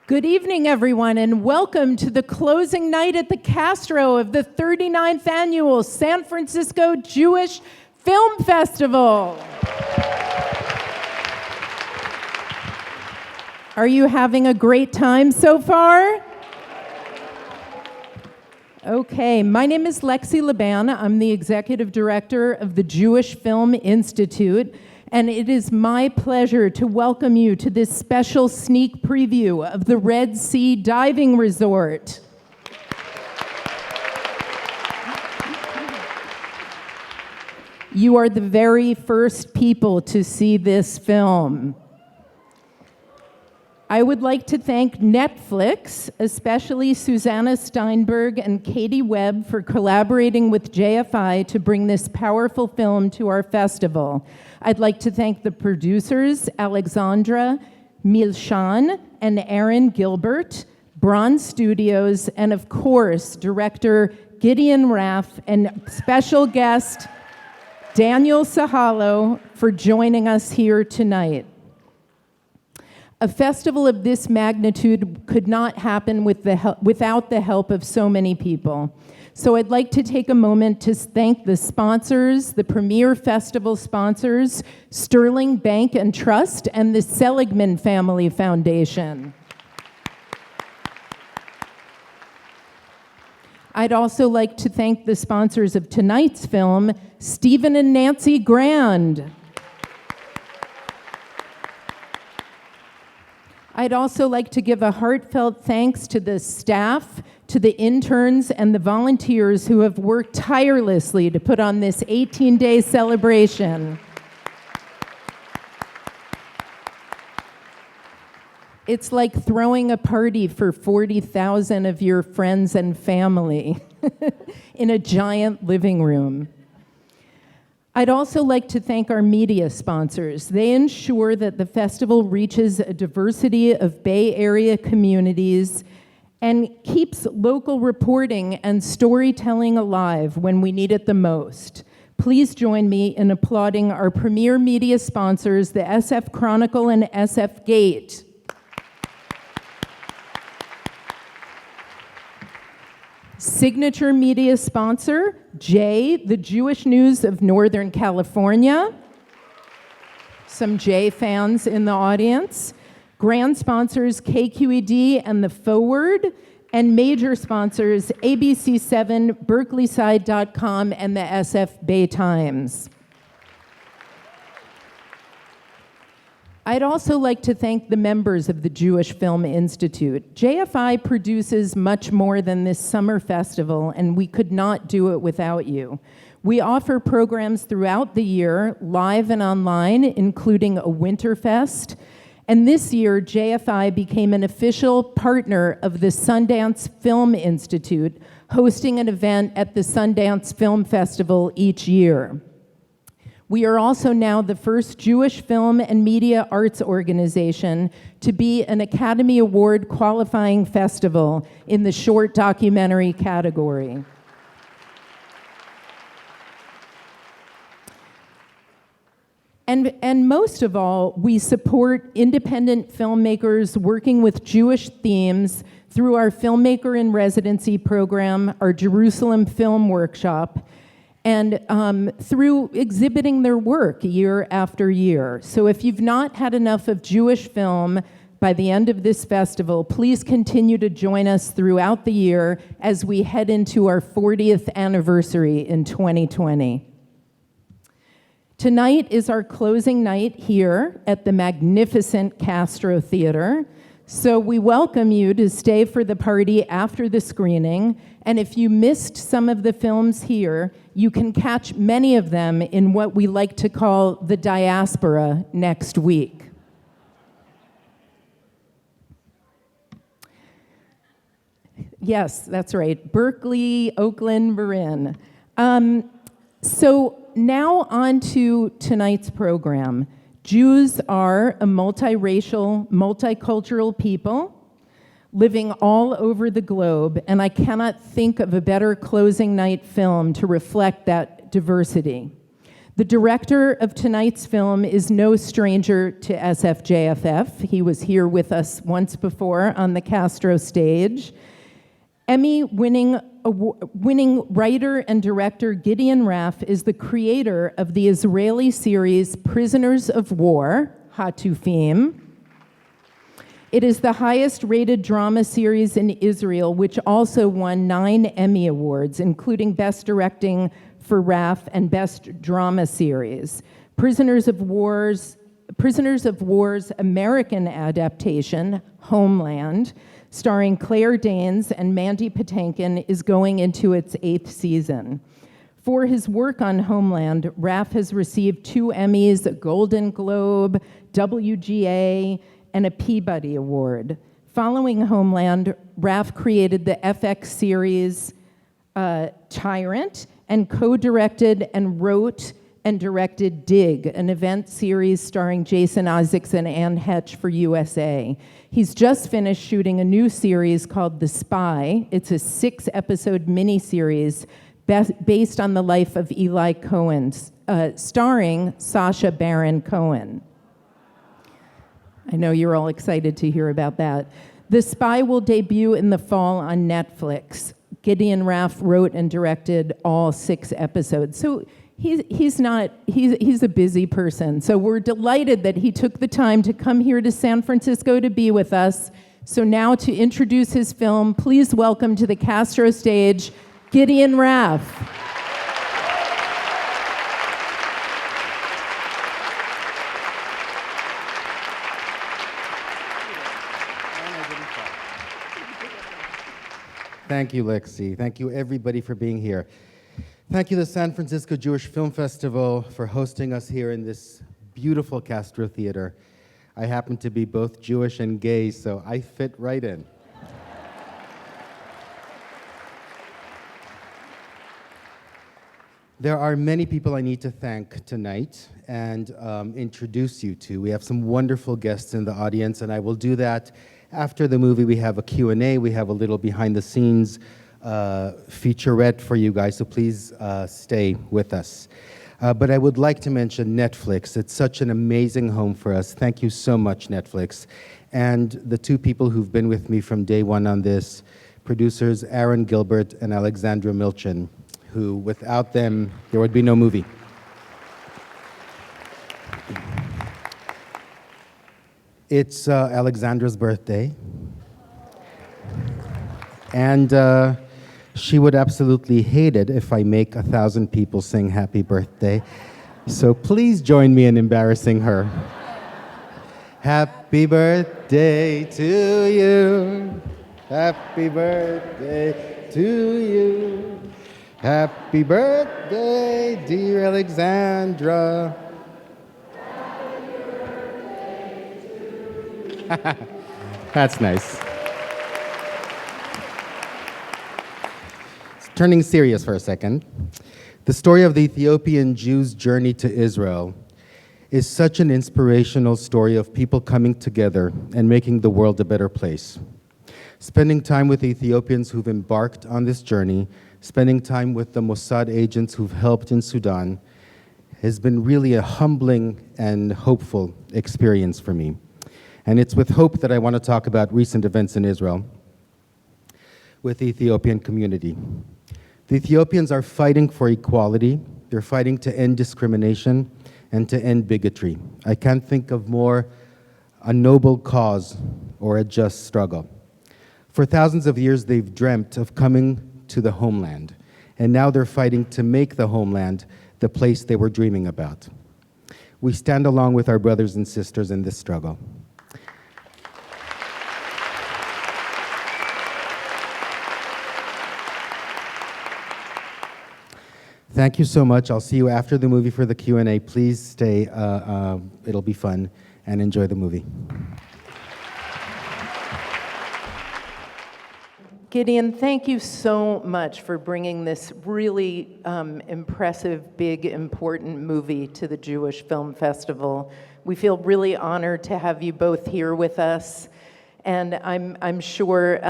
Good evening, everyone, and welcome to the closing night at the Castro of the 39th Annual San Francisco Jewish Film Festival. Are you having a great time so far? Okay, my name is Lexi Laban. I'm the executive director of the Jewish Film Institute, and it is my pleasure to welcome you to this special sneak preview of the Red Sea Diving Resort. You are the very first people to see this film. I would like to thank Netflix, especially Susanna Steinberg and Katie Webb, for collaborating with JFI to bring this powerful film to our festival. I'd like to thank the producers, Alexandra Milchan and Aaron Gilbert, Bronze Studios, and of course, director Gideon Raff and special guest Daniel Sahalo for joining us here tonight. A festival of this magnitude could not happen without the help of so many people. So I'd like to take a moment to thank the sponsors, the premier festival sponsors, Sterling Bank and Trust, and the Seligman Family Foundation. I'd also like to thank the sponsors of tonight's film, Stephen and Nancy Grand. I'd also like to give a heartfelt thanks to the staff, to the interns, and the volunteers who have worked tirelessly to put on this 18-day celebration. It's like throwing a party for 40,000 of your friends and family in a giant living room. I'd also like to thank our media sponsors. They ensure that the festival reaches a diversity of Bay Area communities and keeps local reporting and storytelling alive when we need it the most. Please join me in applauding our premier media sponsors, the SF Chronicle and SF Gate. Signature media sponsor, Jay, the Jewish News of Northern California. Some Jay fans in the audience. Grand sponsors, KQED and The Forward. And major sponsors, ABC7, BerkeleySide.com, and the SF Bay Times. I'd also like to thank the members of the Jewish Film Institute. JFI produces much more than this summer festival, and we could not do it without you. We offer programs throughout the year, live and online, including a Winterfest. And this year, JFI became an official partner of the Sundance Film Institute, hosting an event at the Sundance Film Festival each year. We are also now the first Jewish film and media arts organization to be an Academy Award qualifying festival in the short documentary category. And most of all, we support independent filmmakers working with Jewish themes through our Filmmaker in Residency program, our Jerusalem Film Workshop, and through exhibiting their work year after year. So if you've not had enough of Jewish film by the end of this festival, please continue to join us throughout the year as we head into our 40th anniversary in 2020. Tonight is our closing night here at the magnificent Castro Theater. So we welcome you to stay for the party after the screening. And if you missed some of the films here, you can catch many of them in what we like to call the diaspora next week. Yes, that's right. Berkeley, Oakland, Marin. So now on to tonight's program. Jews are a multiracial, multicultural people living all over the globe, and I cannot think of a better closing night film to reflect that diversity. The director of tonight's film is no stranger to SFJFF. He was here with us once before on the Castro stage. Emmy-winning writer and director Gideon Raff is the creator of the Israeli series Prisoners of War, Hatufim. It is the highest-rated drama series in Israel, which also won 9 Emmy Awards, including Best Directing for Raff and Best Drama Series. Prisoners of War's American adaptation, Homeland, starring Claire Danes and Mandy Patinkin, is going into its 8th season. For his work on Homeland, Raff has received 2 Emmys, a Golden Globe, WGA, and a Peabody Award. Following Homeland, Raff created the FX series Tyrant and co-directed and wrote and directed Dig, an event series starring Jason Isaacs and Anne Hetch for USA. He's just finished shooting a new series called The Spy. It's a 6-episode miniseries based on the life of Eli Cohen, starring Sacha Baron Cohen. I know you're all excited to hear about that. The Spy will debut in the fall on Netflix. Gideon Raff wrote and directed all 6 episodes. So he's a busy person. So we're delighted that he took the time to come here to San Francisco to be with us. So now to introduce his film, please welcome to the Castro stage, Gideon Raff. Thank you, Lexi. Thank you, everybody, for being here. Thank you, the San Francisco Jewish Film Festival, for hosting us here in this beautiful Castro Theater. I happen to be both Jewish and gay, so I fit right in. There are many people I need to thank tonight and introduce you to. We have some wonderful guests in the audience, and I will do that after the movie. We have a Q&A. We have a little behind-the-scenes featurette for you guys, so please stay with us. But I would like to mention Netflix. It's such an amazing home for us. Thank you so much, Netflix. And the 2 people who've been with me from day one on this, producers Aaron Gilbert and Alexandra Milchin, who, without them, there would be no movie. It's Alexandra's birthday. And she would absolutely hate it if I make 1,000 people sing happy birthday. So please join me in embarrassing her. Happy birthday to you. Happy birthday to you. Happy birthday, dear Alexandra. That's nice. Turning serious for a second, the story of the Ethiopian Jews' journey to Israel is such an inspirational story of people coming together and making the world a better place. Spending time with Ethiopians who've embarked on this journey, spending time with the Mossad agents who've helped in Sudan, has been really a humbling and hopeful experience for me. And it's with hope that I want to talk about recent events in Israel with the Ethiopian community. The Ethiopians are fighting for equality. They're fighting to end discrimination and to end bigotry. I can't think of more a noble cause or a just struggle. For thousands of years, they've dreamt of coming to the homeland, and now they're fighting to make the homeland the place they were dreaming about. We stand along with our brothers and sisters in this struggle. Thank you so much. I'll see you after the movie for the Q&A. Please stay. It'll be fun, and enjoy the movie. Gideon, thank you so much for bringing this really impressive, big, important movie to the Jewish Film Festival. We feel really honored to have you both here with us, and I'm sure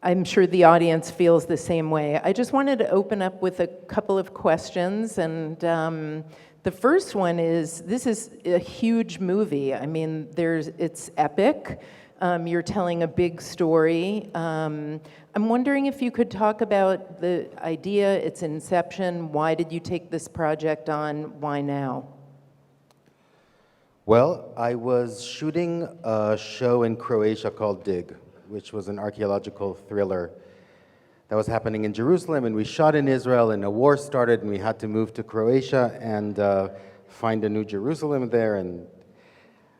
I'm sure the audience feels the same way. I just wanted to open up with a couple of questions, and the first one is, this is a huge movie. I mean, it's epic. You're telling a big story. I'm wondering if you could talk about the idea, its inception. Why did you take this project on? Why now? Well, I was shooting a show in Croatia called Dig, which was an archaeological thriller that was happening in Jerusalem, and we shot in Israel, and a war started, and we had to move to Croatia and find a new Jerusalem there. And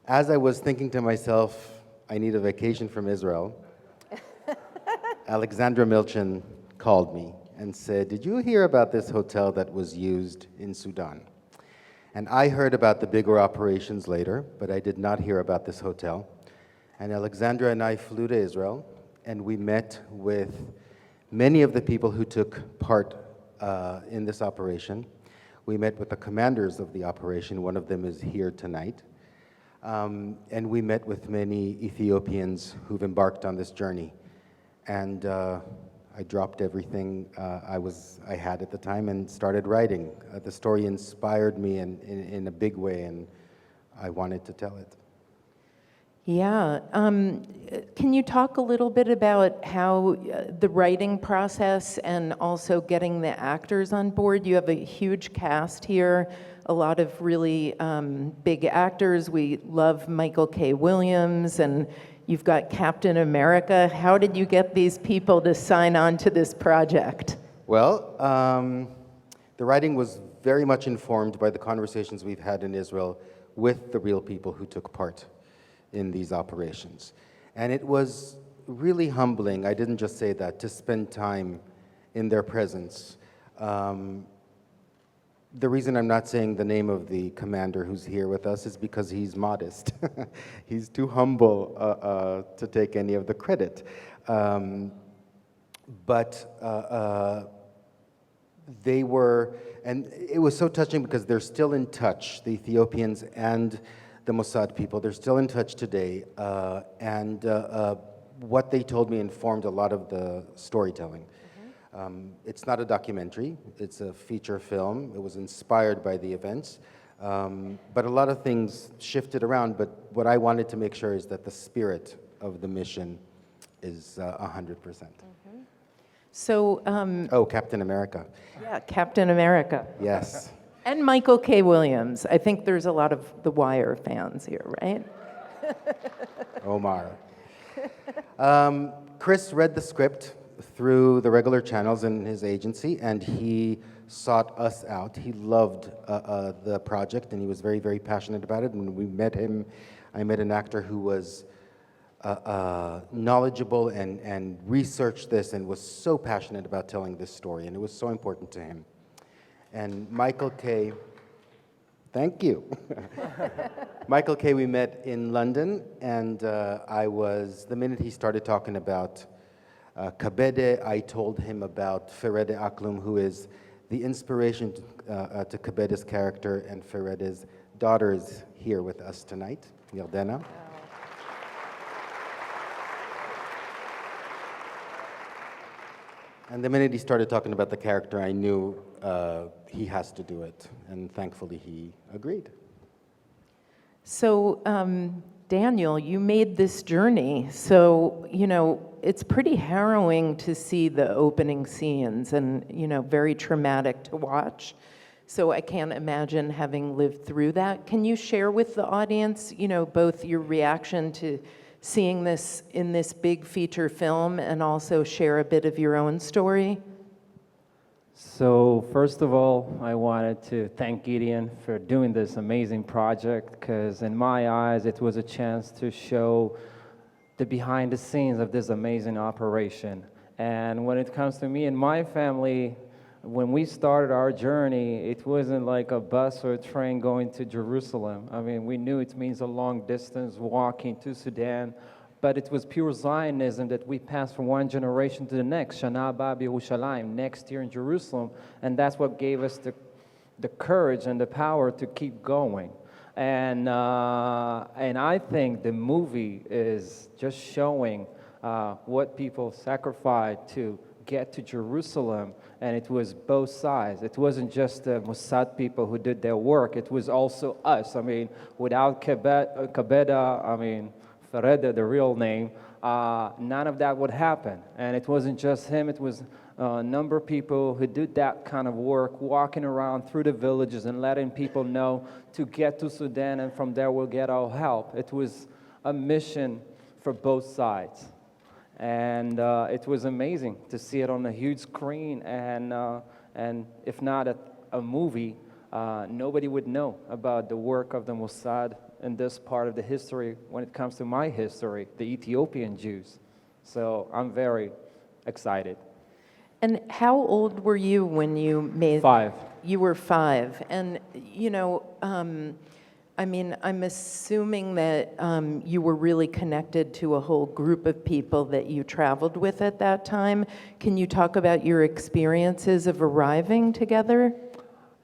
as I was thinking to myself, I need a vacation from Israel, Alexandra Milchin called me and said, "Did you hear about this hotel that was used in Sudan?" And I heard about the bigger operations later, but I did not hear about this hotel. And Alexandra and I flew to Israel, and we met with many of the people who took part in this operation. We met with the commanders of the operation. One of them is here tonight. And we met with many Ethiopians who've embarked on this journey. And I dropped everything I had at the time and started writing. The story inspired me in a big way, and I wanted to tell it. Yeah. Can you talk a little bit about how the writing process and also getting the actors on board? You have a huge cast here, a lot of really big actors. We love Michael K. Williams, and you've got Captain America. How did you get these people to sign on to this project? Well, the writing was very much informed by the conversations we've had in Israel with the real people who took part in these operations. And it was really humbling, I didn't just say that, to spend time in their presence. The reason I'm not saying the name of the commander who's here with us is because he's modest. He's too humble to take any of the credit. They were, and it was so touching because they're still in touch, the Ethiopians and the Mossad people. They're still in touch today, and what they told me informed a lot of the storytelling. It's not a documentary, it's a feature film. It was inspired by the events, but a lot of things shifted around, but what I wanted to make sure is that the spirit of the mission is 100%. So, Oh, Captain America. yeah, Captain America. Yes. And Michael K. Williams. I think there's a lot of The Wire fans here, right? Omar. Chris read the script through the regular channels in his agency, and he sought us out. He loved the project, and he was very, very passionate about it. And when we met him, I met an actor who was knowledgeable and researched this and was so passionate about telling this story, and it was so important to him. And Michael K., thank you. Michael K., we met in London, and the minute he started talking about Kabede, I told him about Ferede Aklum, who is the inspiration to Kabede's character, and Ferede's daughter is here with us tonight, Yardena. And the minute he started talking about the character, I knew he has to do it, and thankfully he agreed. So, Daniel, you made this journey. So, it's pretty harrowing to see the opening scenes and, very traumatic to watch. So I can't imagine having lived through that. Can you share with the audience, both your reaction to seeing this in this big feature film and also share a bit of your own story? So first of all, I wanted to thank Gideon for doing this amazing project, because in my eyes, it was a chance to show the behind the scenes of this amazing operation. And when it comes to me and my family, when we started our journey, it wasn't like a bus or a train going to Jerusalem. I mean, we knew it means a long distance walking to Sudan, but it was pure Zionism that we passed from one generation to the next, Shana Haba B'Yerushalayim, next year in Jerusalem, and that's what gave us the courage and the power to keep going. And I think the movie is just showing what people sacrificed to get to Jerusalem, and it was both sides. It wasn't just the Mossad people who did their work, it was also us. I mean, without Kabeda, I mean, Fereda, the real name, none of that would happen. And it wasn't just him, it was a number of people who did that kind of work, walking around through the villages and letting people know to get to Sudan, and from there we'll get our help. It was a mission for both sides. And it was amazing to see it on a huge screen, and if not a movie, nobody would know about the work of the Mossad in this part of the history when it comes to my history, the Ethiopian Jews. So I'm very excited. And how old were you when you made... 5. You were 5. And, you know, I mean, I'm assuming that you were really connected to a whole group of people that you traveled with at that time. Can you talk about your experiences of arriving together?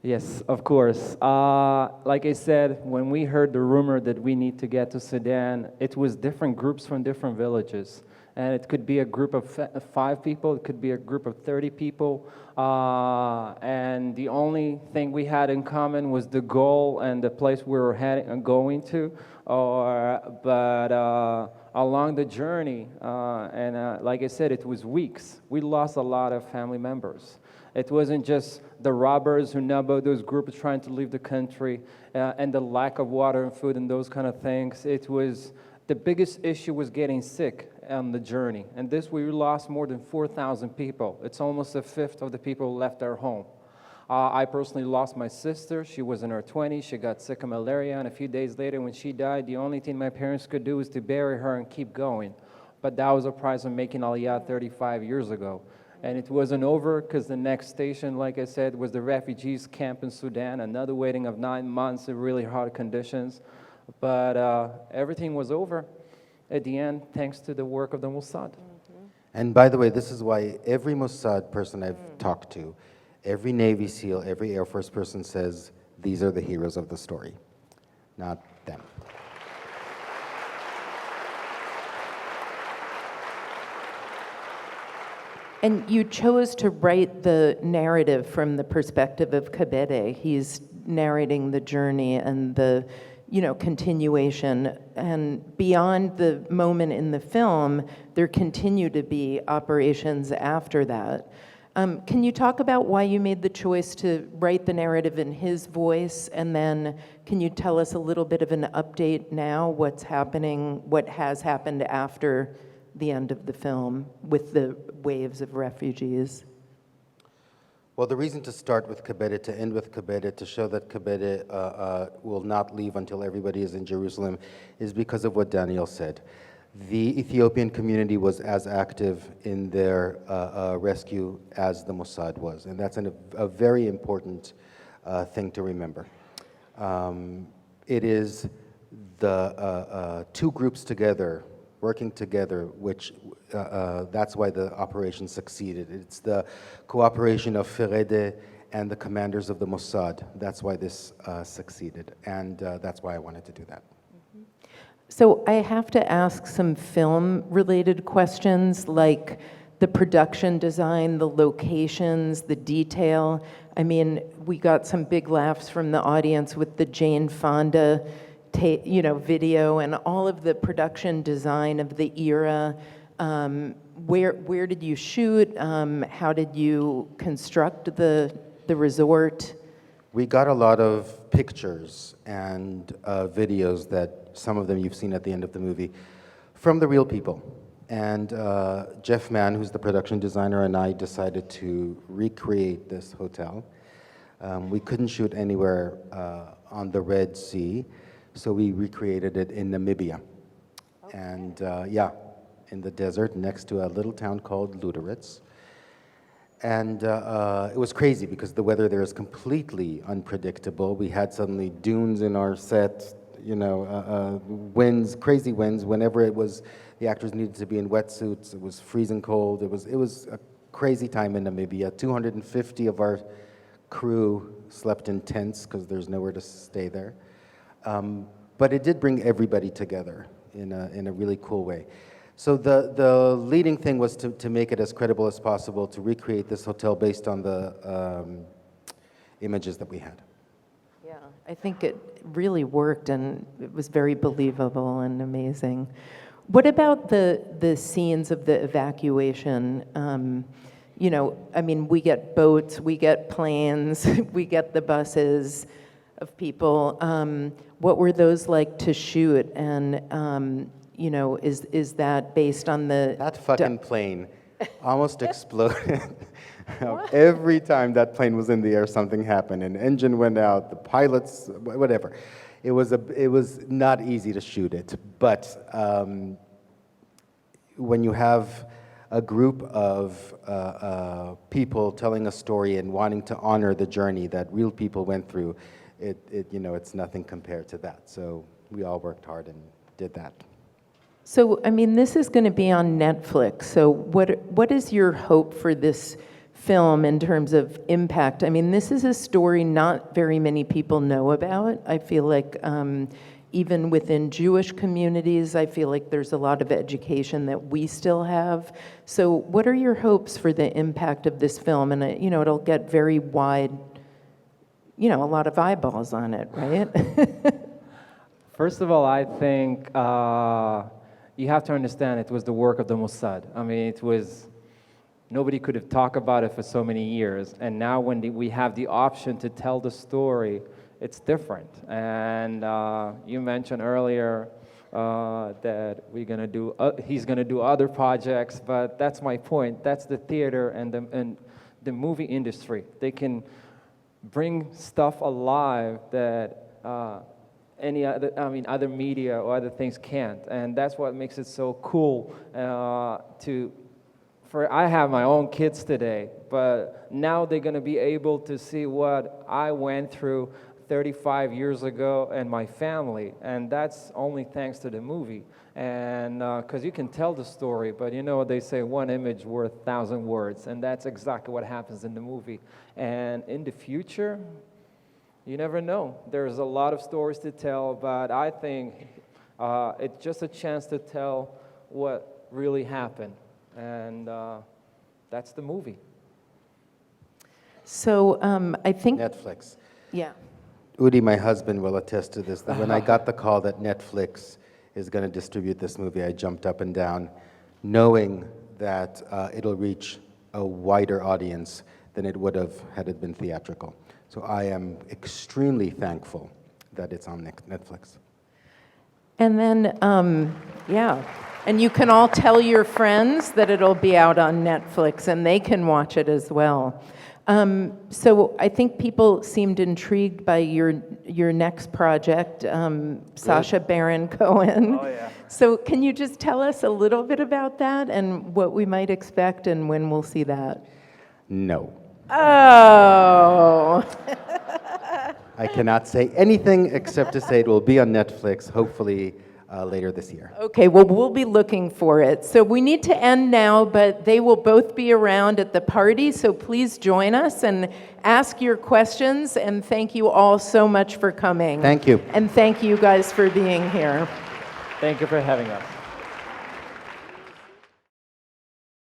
Yes, of course. Like I said, when we heard the rumor that we need to get to Sudan, it was different groups from different villages. And it could be a group of 5 people, it could be a group of 30 people. And the only thing we had in common was the goal and the place we were going to. But along the journey, like I said, it was weeks. We lost a lot of family members. It wasn't just the robbers who numbered those groups trying to leave the country and the lack of water and food and those kind of things. It was the biggest issue was getting sick on the journey. And this, we lost more than 4,000 people. It's almost a fifth of the people who left their home. I personally lost my sister. She was in her 20s. She got sick of malaria. And a few days later, when she died, the only thing my parents could do was to bury her and keep going. But that was the price of making Aliyah 35 years ago. And it wasn't over because the next station, like I said, was the refugees camp in Sudan, another waiting of 9 months in really hard conditions. But everything was over at the end, thanks to the work of the Mossad. And by the way, this is why every Mossad person I've talked to, every Navy SEAL, every Air Force person says, these are the heroes of the story, not them. And you chose to write the narrative from the perspective of Kabede. He's narrating the journey and the, you know, continuation. And beyond the moment in the film, there continue to be operations after that. Can you talk about why you made the choice to write the narrative in his voice? And then can you tell us a little bit of an update now, what's happening, what has happened after the end of the film with the waves of refugees? Well, the reason to start with Kabede, to end with Kabede, to show that Kabede will not leave until everybody is in Jerusalem, is because of what Daniel said. The Ethiopian community was as active in their rescue as the Mossad was, and that's a very important thing to remember. It is the 2 groups together, working together, which that's why the operation succeeded. It's the cooperation of Ferede and the commanders of the Mossad. That's why this succeeded, and that's why I wanted to do that. So I have to ask some film-related questions, like the production design, the locations, the detail. I mean, we got some big laughs from the audience with the Jane Fonda video and all of the production design of the era. Where did you shoot? How did you construct the resort? We got a lot of pictures and videos that some of them you've seen at the end of the movie from the real people. And Jeff Mann, who's the production designer, and I decided to recreate this hotel. We couldn't shoot anywhere on the Red Sea, so we recreated it in Namibia. Okay. And in the desert next to a little town called Luderitz. And it was crazy because the weather there is completely unpredictable. We had suddenly dunes in our set, winds, crazy winds. Whenever the actors needed to be in wetsuits, it was freezing cold. It was a crazy time in Namibia. 250 of our crew slept in tents because there's nowhere to stay there. But it did bring everybody together in a really cool way. So the leading thing was to make it as credible as possible, to recreate this hotel based on the images that we had. Yeah, I think it really worked, and it was very believable and amazing. What about the scenes of the evacuation? You know, I mean, we get boats, we get planes, we get the buses of people. What were those like to shoot? And you know, is that based on the... That fucking plane almost exploded. Every time that plane was in the air, something happened. An engine went out, the pilots, whatever. It was not easy to shoot it, but when you have a group of people telling a story and wanting to honor the journey that real people went through, you know, it's nothing compared to that. So we all worked hard and did that. So, I mean, this is going to be on Netflix. So what is your hope for this film in terms of impact? I mean, this is a story not very many people know about. I feel like even within Jewish communities, I feel like there's a lot of education that we still have. So what are your hopes for the impact of this film? And, you know, it'll get very wide, you know, a lot of eyeballs on it, right? First of all, I think you have to understand it was the work of the Mossad. I mean, it was, nobody could have talked about it for so many years. And now when we have the option to tell the story, it's different. And you mentioned earlier that we're gonna do, he's gonna do other projects, but that's my point. That's the theater and the movie industry. They can bring stuff alive that any other, I mean, other media or other things can't, and that's what makes it so cool. I have my own kids today, but now they're gonna be able to see what I went through 35 years ago and my family, and that's only thanks to the movie. And because you can tell the story, but you know what they say, one image worth 1,000 words, and that's exactly what happens in the movie. And in the future, you never know. There's a lot of stories to tell, but I think it's just a chance to tell what really happened, and that's the movie. So I think... Netflix. Yeah. Udi, my husband, will attest to this, that when I got the call that Netflix is going to distribute this movie, I jumped up and down, knowing that it'll reach a wider audience than it would have had it been theatrical. So I am extremely thankful that it's on Netflix. And then, yeah, and you can all tell your friends that it'll be out on Netflix, and they can watch it as well. So I think people seemed intrigued by your next project, Sacha Baron Cohen. Oh, yeah. So can you just tell us a little bit about that and what we might expect and when we'll see that? No. Oh. I cannot say anything except to say it will be on Netflix, hopefully later this year. Okay, well, we'll be looking for it. So we need to end now, but they will both be around at the party, so please join us and ask your questions, and thank you all so much for coming. Thank you. And thank you guys for being here. Thank you for having us.